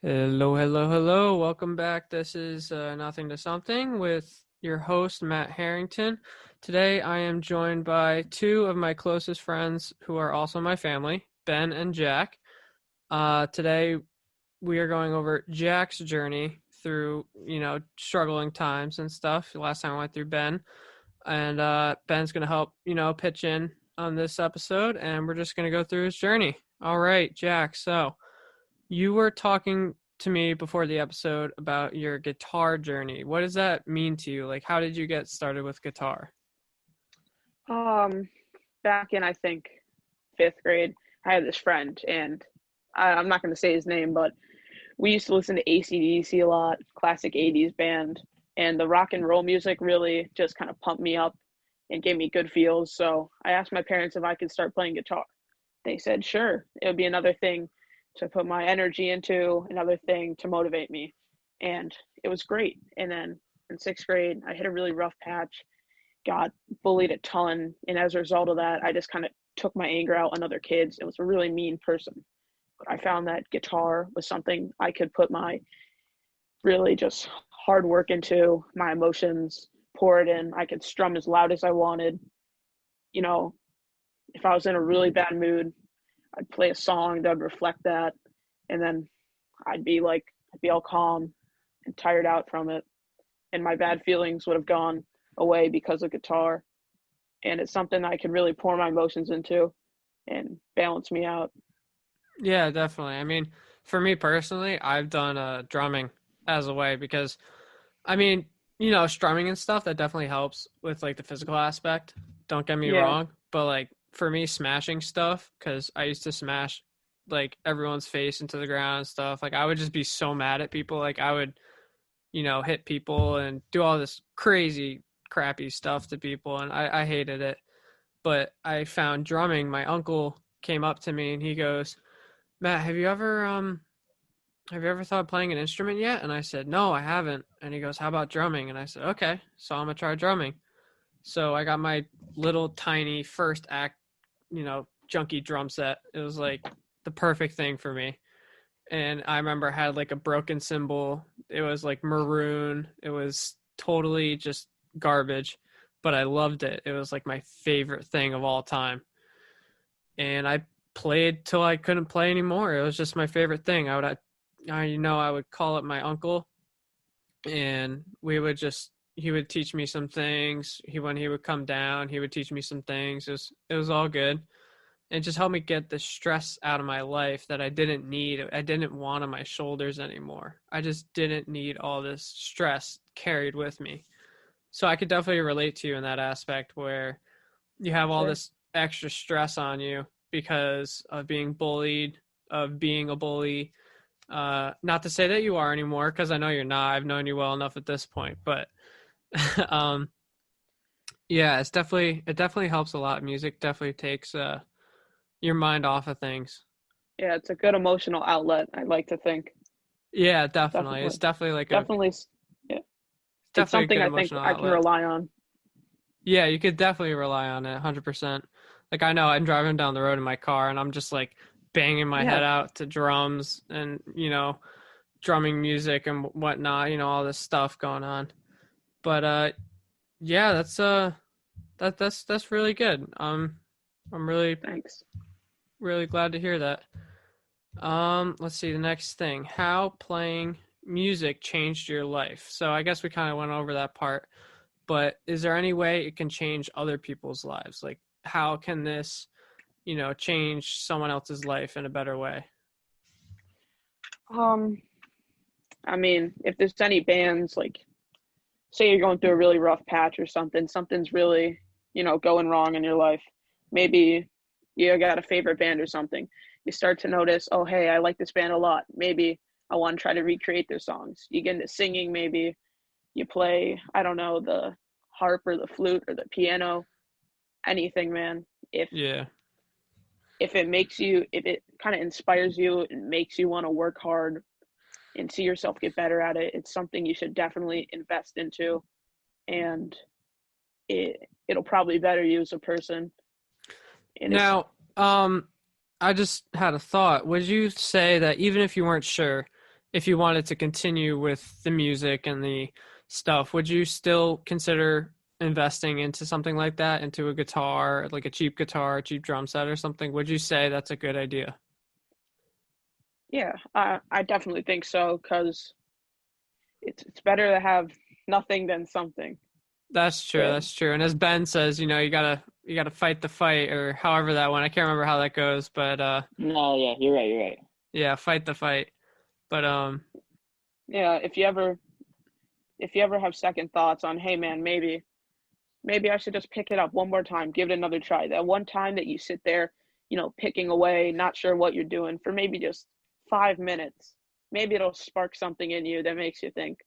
Hello, hello, hello. Welcome back. This is Nothing to Something with your host, Matt Harrington. Today, I am joined by two of my closest friends who are also my family, Ben and Jack. Today, we are going over Jack's journey through, struggling times and stuff. Last time I went through Ben, and Ben's going to help, pitch in on this episode, and we're just going to go through his journey. All right, Jack. So, you were talking to me before the episode about your guitar journey. What does that mean to you? Like, how did you get started with guitar? Um, Back in I think fifth grade, I had this friend, and I'm not going to say his name, but we used to listen to AC/DC a lot, classic '80s band, and the rock and roll music really just kind of pumped me up and gave me good feels. So I asked my parents if I could start playing guitar. They said sure. It would be another thing to put my energy into, another thing to motivate me, and it was great. And then in sixth grade, I hit a really rough patch, got bullied a ton, and as a result of that, I just kind of took my anger out on other kids. It was a really mean person, but I found that guitar was something I could put my really just hard work into, my emotions, pour it in. I could strum as loud as I wanted. You know, if I was in a really bad mood, I'd play a song that would reflect that, and then I'd be all calm and tired out from it, and my bad feelings would have gone away because of guitar. And it's something I can really pour my emotions into and balance me out. Yeah, definitely. I mean, for me personally, I've done drumming as a way because, I mean, strumming and stuff, that definitely helps with like the physical aspect. Don't get me Yeah, wrong. But like for me, smashing stuff, because I used to smash like everyone's face into the ground and stuff. Like I would just be so mad at people. Like I would hit people and do all this crazy, crappy stuff to people. And I hated it. But I found drumming. My uncle came up to me and he goes, Matt, have you ever thought of playing an instrument yet? And I said, no, I haven't. And he goes, how about drumming? And I said, okay. So I'm going to try drumming. So I got my little tiny first act, junky drum set. It was like the perfect thing for me. And I remember I had like a broken cymbal. It was like maroon. It was totally just garbage, but I loved it. It was like my favorite thing of all time. And I played till I couldn't play anymore. It was just my favorite thing. I would call up my uncle and he would teach me some things. When he would come down, he would teach me some things. It was all good. It just helped me get the stress out of my life that I didn't need. I didn't want on my shoulders anymore. I just didn't need all this stress carried with me. So I could definitely relate to you in that aspect where you have all sure. this extra stress on you because of being bullied, of being a bully. Not to say that you are anymore, because I know you're not. I've known you well enough at this point, but um, yeah, it definitely helps a lot. Music definitely takes your mind off of things. Yeah, it's a good emotional outlet, I like to think. Yeah, definitely. Definitely. It's definitely Definitely. Yeah. It's a something good I think emotional I can outlet. rely on. Yeah, you could definitely rely on it 100%. Like I know I'm driving down the road in my car and I'm just like banging my Yeah. head out to drums and, drumming music and whatnot, all this stuff going on. But yeah, that's really good. I'm really Thanks. really glad to hear that. Let's see the next thing. How playing music changed your life. So I guess we kind of went over that part, but is there any way it can change other people's lives? Like how can this, change someone else's life in a better way? Um, I mean, if there's any bands, like say you're going through a really rough patch or something, something's really, going wrong in your life. Maybe you got a favorite band or something. You start to notice, oh, hey, I like this band a lot. Maybe I want to try to recreate their songs. You get into singing, maybe you play, I don't know, the harp or the flute or the piano, anything, man. If Yeah. if it kind of inspires you and makes you want to work hard and see yourself get better at it, it's something you should definitely invest into, and it'll probably better you as a person. And it's Now, I just had a thought. Would you say that even if you weren't sure if you wanted to continue with the music and the stuff, would you still consider investing into something like that, into a guitar, like a cheap guitar, a cheap drum set or something? Would you say that's a good idea? Yeah, I definitely think so because it's better to have nothing than something. That's true. And That's true. And as Ben says, you gotta fight the fight, or however that one. I can't remember how that goes, but No, yeah, you're right. You're right. yeah, fight the fight. But yeah, if you ever have second thoughts on, hey man, maybe I should just pick it up one more time, give it another try. That one time that you sit there, picking away, not sure what you're doing for maybe just 5 minutes, maybe it'll spark something in you that makes you think,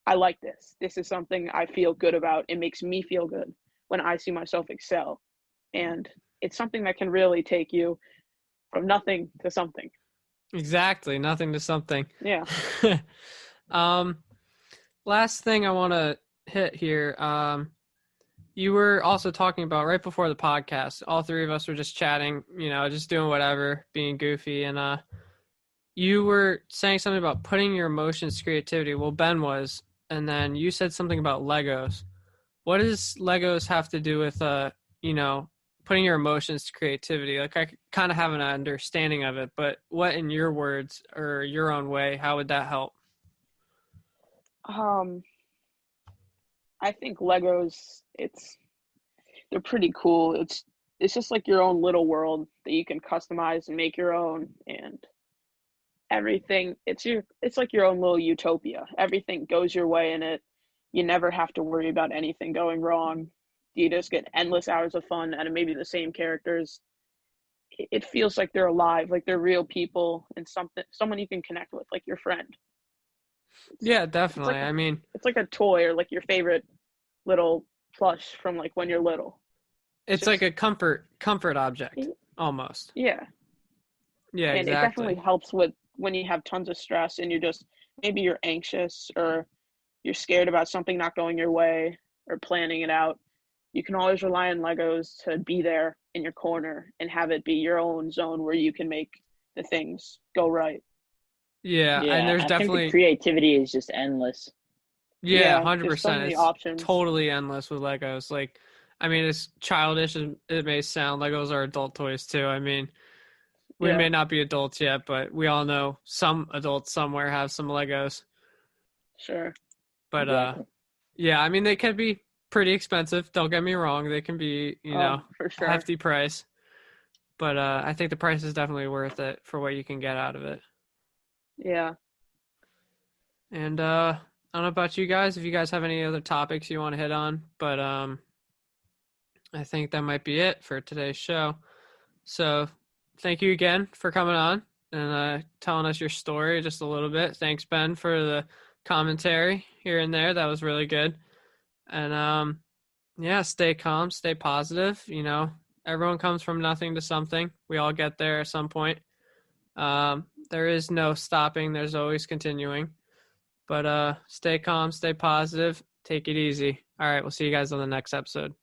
I like this. This is something I feel good about. It makes me feel good when I see myself excel. And it's something that can really take you from nothing to something. exactly, nothing to something. Yeah. um, last thing I want to hit here. You were also talking about right before the podcast. All three of us were just chatting, just doing whatever, being goofy, and you were saying something about putting your emotions to creativity. Well, Ben was, and then you said something about Legos. What does Legos have to do with you know, putting your emotions to creativity? Like I kind of have an understanding of it, but what in your words or your own way, how would that help? Um, I think Legos, they're pretty cool. It's just like your own little world that you can customize and make your own, and everything, it's like your own little utopia. Everything goes your way in it. You never have to worry about anything going wrong. You just get endless hours of fun out of maybe the same characters. It feels like they're alive, like they're real people and someone you can connect with, like your friend. Yeah, It's definitely. like I mean, it's like a toy or like your favorite little plush from like when you're little. It's it's like just a comfort object almost. yeah, Yeah, and it definitely exactly. helps with when you have tons of stress and maybe you're anxious or you're scared about something not going your way or planning it out. You can always rely on Legos to be there in your corner and have it be your own zone where you can make the things go right. Yeah, and Yeah, there's I think the definitely creativity is just endless. yeah, Yeah, there's so 100%. many It's options. totally endless with Legos. Like, I mean, as childish as it may sound, Legos are adult toys too. I mean, we Yeah, may not be adults yet, but we all know some adults somewhere have some Legos. sure. But Exactly. yeah, I mean they can be pretty expensive. Don't get me wrong; they can be, Oh, for a sure. hefty price. But I think the price is definitely worth it for what you can get out of it. Yeah. And I don't know about you guys, if you guys have any other topics you want to hit on, but I think that might be it for today's show. So thank you again for coming on and telling us your story just a little bit. Thanks, Ben, for the commentary here and there. That was really good. And yeah, stay calm, stay positive. Everyone comes from nothing to something. We all get there at some point. There is no stopping. There's always continuing. But stay calm, stay positive, take it easy. All right, we'll see you guys on the next episode.